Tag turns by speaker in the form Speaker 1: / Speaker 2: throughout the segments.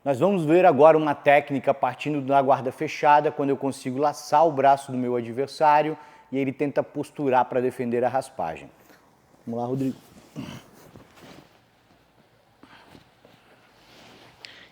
Speaker 1: Nós vamos ver agora uma técnica partindo da guarda fechada, quando eu consigo laçar o braço do meu adversário e ele tenta posturar para defender a raspagem. Vamos lá, Rodrigo.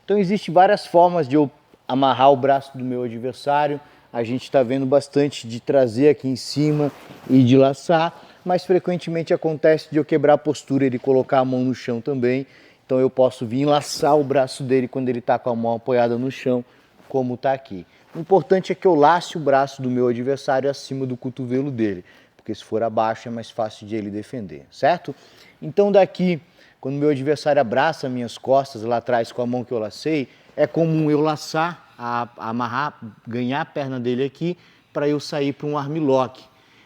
Speaker 1: Então existem várias formas de eu amarrar o braço do meu adversário. A gente está vendo bastante de trazer aqui em cima e de laçar, mas frequentemente acontece de eu quebrar a postura e ele colocar a mão no chão também. Então eu posso vir laçar o braço dele quando ele está com a mão apoiada no chão, como está aqui. O importante é que eu lace o braço do meu adversário acima do cotovelo dele, porque se for abaixo é mais fácil de ele defender, certo? Então daqui, quando meu adversário abraça minhas costas lá atrás com a mão que eu lacei, é comum eu laçar, amarrar, ganhar a perna dele aqui para eu sair para um armlock.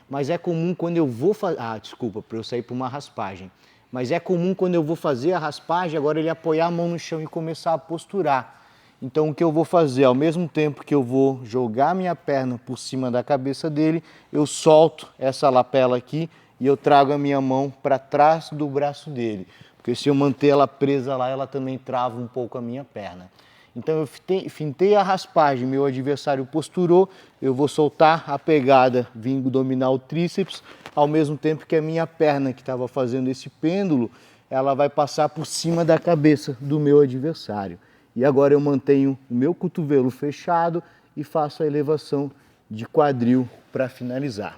Speaker 1: Mas é comum quando eu vou fazer... para eu sair para uma raspagem. Mas é comum quando eu vou fazer a raspagem, agora ele apoiar a mão no chão e começar a posturar. Então o que eu vou fazer, ao mesmo tempo que eu vou jogar minha perna por cima da cabeça dele, eu solto essa lapela aqui e eu trago a minha mão para trás do braço dele. Porque se eu manter ela presa lá, ela também trava um pouco a minha perna. Então eu fintei a raspagem, meu adversário posturou, eu vou soltar a pegada, vindo dominar o tríceps, ao mesmo tempo que a minha perna que estava fazendo esse pêndulo, ela vai passar por cima da cabeça do meu adversário. E agora eu mantenho o meu cotovelo fechado e faço a elevação de quadril para finalizar.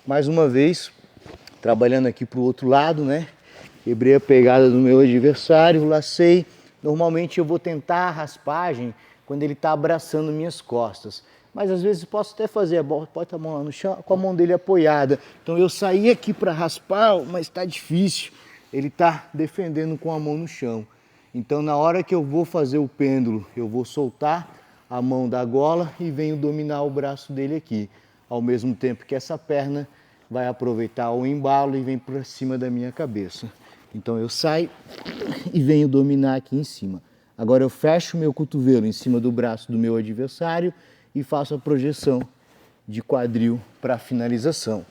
Speaker 1: Mais uma vez, trabalhando aqui para o outro lado, né? Quebrei a pegada do meu adversário, lacei. Normalmente eu vou tentar a raspagem quando ele está abraçando minhas costas. Mas às vezes posso até fazer, bota a mão lá no chão, com a mão dele apoiada. Então eu saí aqui para raspar, mas está difícil. Ele está defendendo com a mão no chão. Então na hora que eu vou fazer o pêndulo, eu vou soltar a mão da gola e venho dominar o braço dele aqui. Ao mesmo tempo que essa perna vai aproveitar o embalo e vem para cima da minha cabeça. Então eu saio e venho dominar aqui em cima. Agora eu fecho o meu cotovelo em cima do braço do meu adversário e faço a projeção de quadril para a finalização.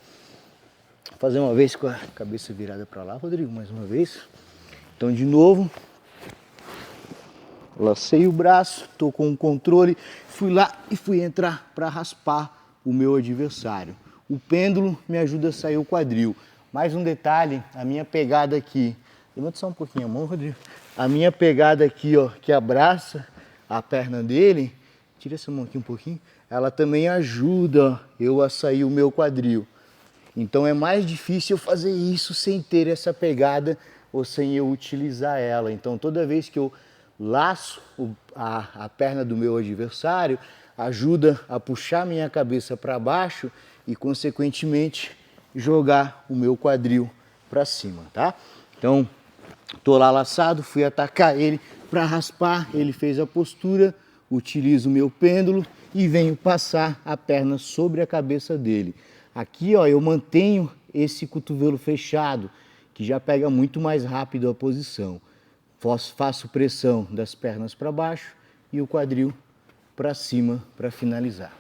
Speaker 1: Vou fazer uma vez com a cabeça virada para lá, Rodrigo, mais uma vez. Então de novo, lacei o braço, estou com o controle, fui lá e fui entrar para raspar o meu adversário. O pêndulo me ajuda a sair o quadril. Mais um detalhe, a minha pegada aqui, levanta só um pouquinho a mão, Rodrigo. A minha pegada aqui, ó, que abraça a perna dele, tira essa mão aqui um pouquinho, ela também ajuda, ó, eu a sair o meu quadril. Então é mais difícil eu fazer isso sem ter essa pegada ou sem eu utilizar ela. Então toda vez que eu laço a perna do meu adversário, ajuda a puxar minha cabeça para baixo e consequentemente jogar o meu quadril para cima, tá? Então, tô lá laçado, fui atacar ele para raspar, ele fez a postura, utilizo o meu pêndulo e venho passar a perna sobre a cabeça dele. Aqui, ó, eu mantenho esse cotovelo fechado, que já pega muito mais rápido a posição. Faço pressão das pernas para baixo e o quadril para cima para finalizar.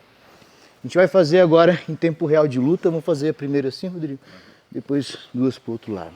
Speaker 1: A gente vai fazer agora em tempo real de luta. Vamos fazer a primeira assim, Rodrigo, depois duas para o outro lado.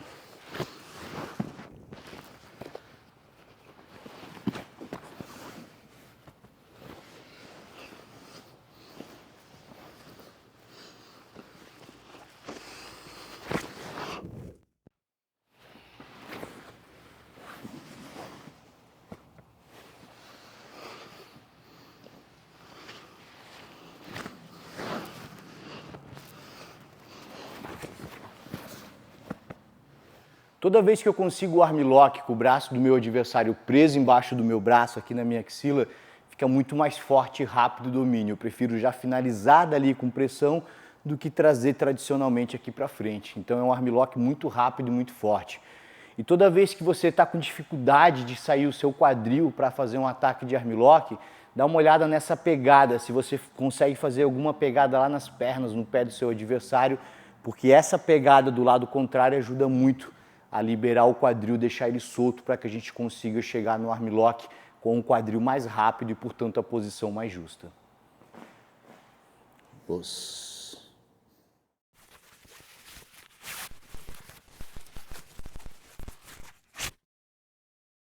Speaker 1: Toda vez que eu consigo o armlock com o braço do meu adversário preso embaixo do meu braço, aqui na minha axila, fica muito mais forte e rápido o domínio. Eu prefiro já finalizar dali com pressão do que trazer tradicionalmente aqui para frente. Então é um armlock muito rápido e muito forte. E toda vez que você está com dificuldade de sair o seu quadril para fazer um ataque de armlock, dá uma olhada nessa pegada, se você consegue fazer alguma pegada lá nas pernas, no pé do seu adversário, porque essa pegada do lado contrário ajuda muito a liberar o quadril, deixar ele solto para que a gente consiga chegar no armlock com um quadril mais rápido e, portanto, a posição mais justa.